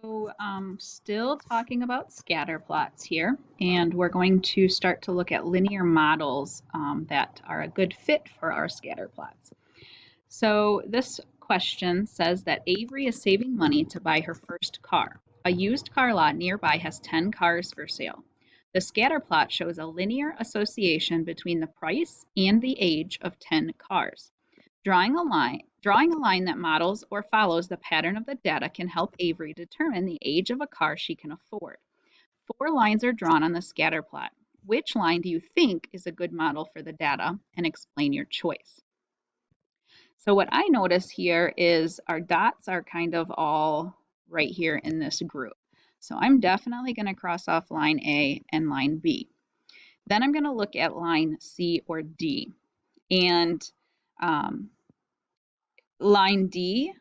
So, still talking about scatter plots here, and we're going to start to look at linear models that are a good fit for our scatter plots. So, this question says that Avery is saving money to buy her first car. A used car lot nearby has 10 cars for sale. The scatter plot shows a linear association between the price and the age of 10 cars. Drawing a line that models or follows the pattern of the data can help Avery determine the age of a car she can afford. 4 lines are drawn on the scatter plot. Which line do you think is a good model for the data, and explain your choice? So what I notice here is our dots are kind of all right here in this group. So I'm definitely going to cross off line A and line B. Then I'm going to look at line C or D. And um, line D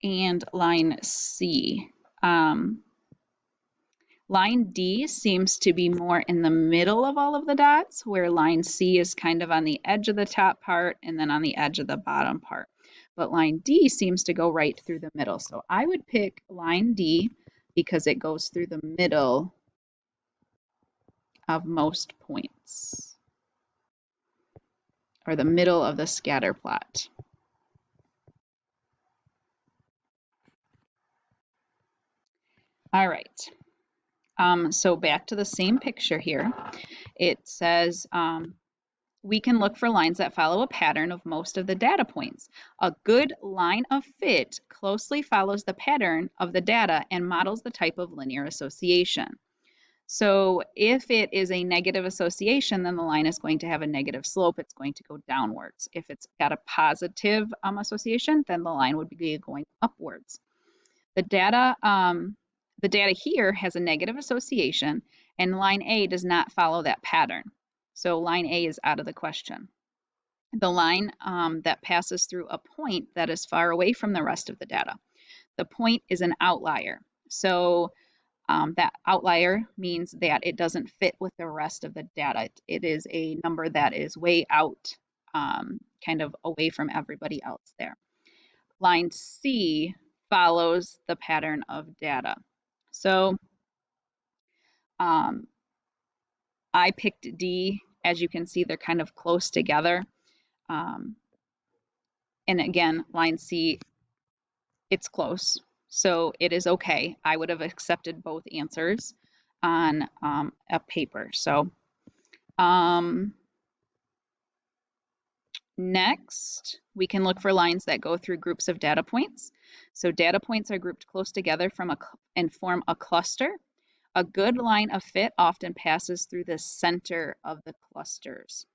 and line C. Um, line D seems to be more in the middle of all of the dots, where line C is kind of on the edge of the top part and then on the edge of the bottom part. But line D seems to go right through the middle. So I would pick line D because it goes through the middle of most points, or the middle of the scatter plot. All right. So back to the same picture here. It says we can look for lines that follow a pattern of most of the data points. A good line of fit closely follows the pattern of the data and models the type of linear association. So if it is a negative association, then the line is going to have a negative slope. It's going to go downwards. If it's got a positive association, then the line would be going upwards. The data here has a negative association, and line A does not follow that pattern. So line A is out of the question. The line that passes through a point that is far away from the rest of the data. The point is an outlier. So that outlier means that it doesn't fit with the rest of the data. It is a number that is way out, kind of away from everybody else there. Line C follows the pattern of data. So I picked D. As you can see, they're kind of close together. And again, line C, it's close. So it is okay. I would have accepted both answers on a paper. So next, we can look for lines that go through groups of data points. So data points are grouped close together and form a cluster. A good line of fit often passes through the center of the clusters.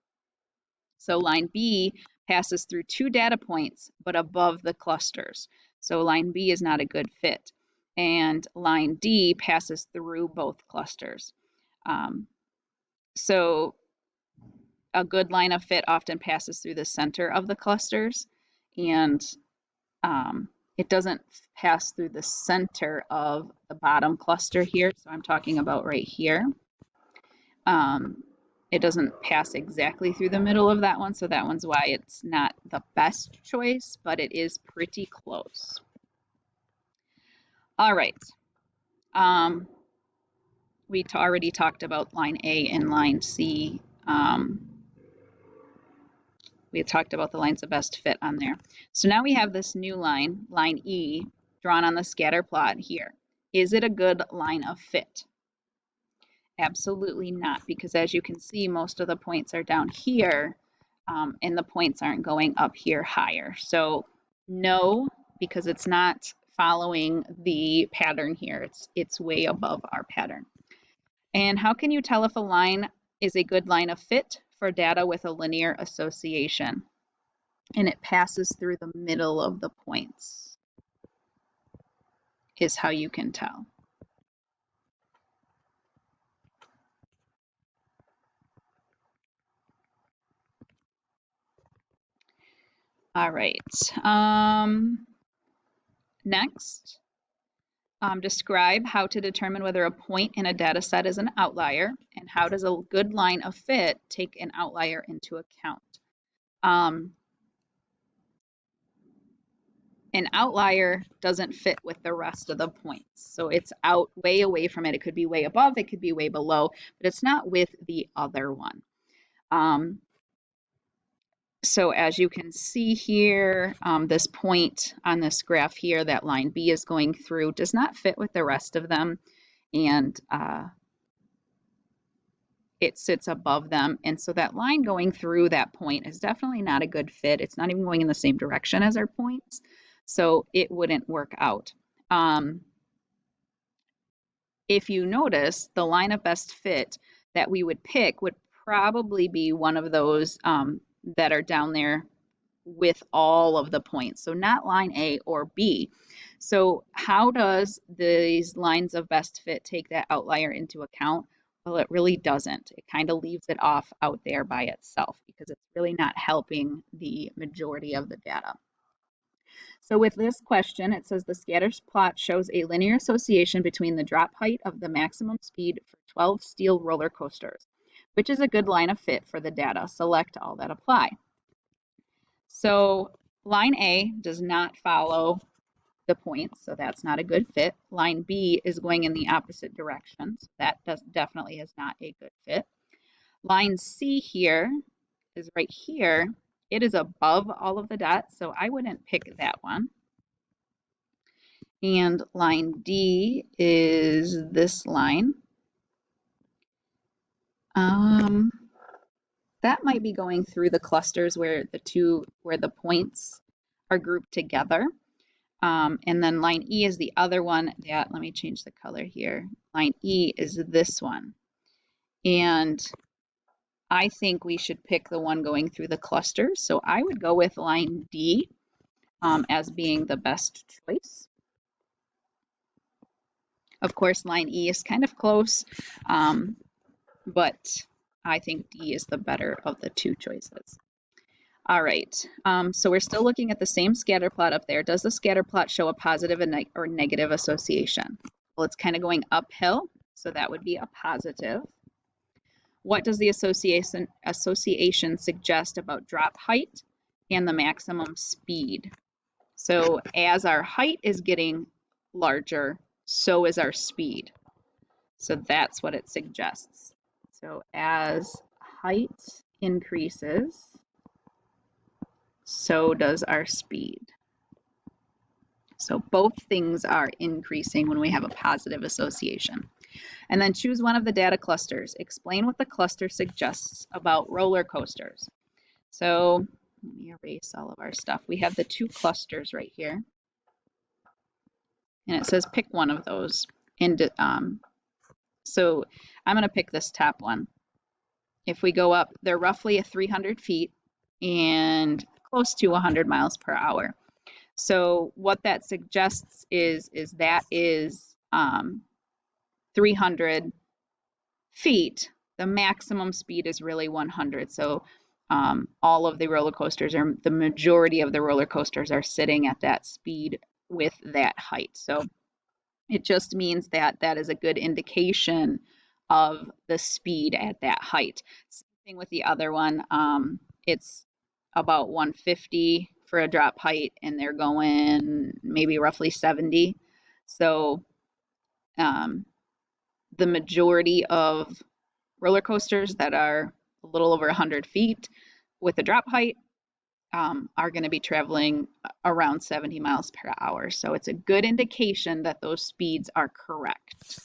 So line B passes through 2 data points, but above the clusters. So line B is not a good fit. And line D passes through both clusters. So a good line of fit often passes through the center of the clusters, and it doesn't pass through the center of the bottom cluster here. So I'm talking about right here. It doesn't pass exactly through the middle of that one, so that one's why it's not the best choice, but it is pretty close. All right. We already talked about line A and line C. We had talked about the lines of best fit on there. So now we have this new line, line E, drawn on the scatter plot here. Is it a good line of fit? Absolutely not, because as you can see, most of the points are down here, and the points aren't going up here higher. So no, because it's not following the pattern here. It's way above our pattern. And how can you tell if a line is a good line of fit for data with a linear association? And it passes through the middle of the points, is how you can tell. All right. Next, describe how to determine whether a point in a data set is an outlier, and how does a good line of fit take an outlier into account. an outlier doesn't fit with the rest of the points. So it's out way away from it. It could be way above, it could be way below, but it's not with the other one. So as you can see here, this point on this graph here, that line B is going through, does not fit with the rest of them, and it sits above them. And so that line going through that point is definitely not a good fit. It's not even going in the same direction as our points, so it wouldn't work out. If you notice, the line of best fit that we would pick would probably be one of those that are down there with all of the points. So not line A or B. So how does these lines of best fit take that outlier into account? Well, it really doesn't. It kind of leaves it off out there by itself because it's really not helping the majority of the data. So with this question, it says the scatter plot shows a linear association between the drop height of the maximum speed for 12 steel roller coasters, which is a good line of fit for the data. Select all that apply. So line A does not follow the points, so that's not a good fit. Line B is going in the opposite direction, so that definitely is not a good fit. Line C here is right here. It is above all of the dots, so I wouldn't pick that one. And line D is this line. That might be going through the clusters where the points are grouped together. And then line E is the other one that, let me change the color here. Line E is this one. And I think we should pick the one going through the clusters. So I would go with line D as being the best choice. Of course, line E is kind of close, but I think D is the better of the two choices. All right, so we're still looking at the same scatter plot up there. Does the scatter plot show a positive or negative association? Well, it's kind of going uphill, so that would be a positive. What does the association suggest about drop height and the maximum speed? So as our height is getting larger, so is our speed. So that's what it suggests. So as height increases, so does our speed. So both things are increasing when we have a positive association. And then choose one of the data clusters. Explain what the cluster suggests about roller coasters. So let me erase all of our stuff. We have the two clusters right here. And it says pick one of those. And so I'm going to pick this top one. If we go up, they're roughly 300 feet and close to 100 miles per hour. So what that suggests is that is 300 feet. The maximum speed is really 100. So all of the roller coasters, or the majority of the roller coasters, are sitting at that speed with that height. So it just means that that is a good indication of the speed at that height. Same thing with the other one. It's about 150 for a drop height, and they're going maybe roughly 70. So the majority of roller coasters that are a little over 100 feet with a drop height are going to be traveling around 70 miles per hour. So it's a good indication that those speeds are correct.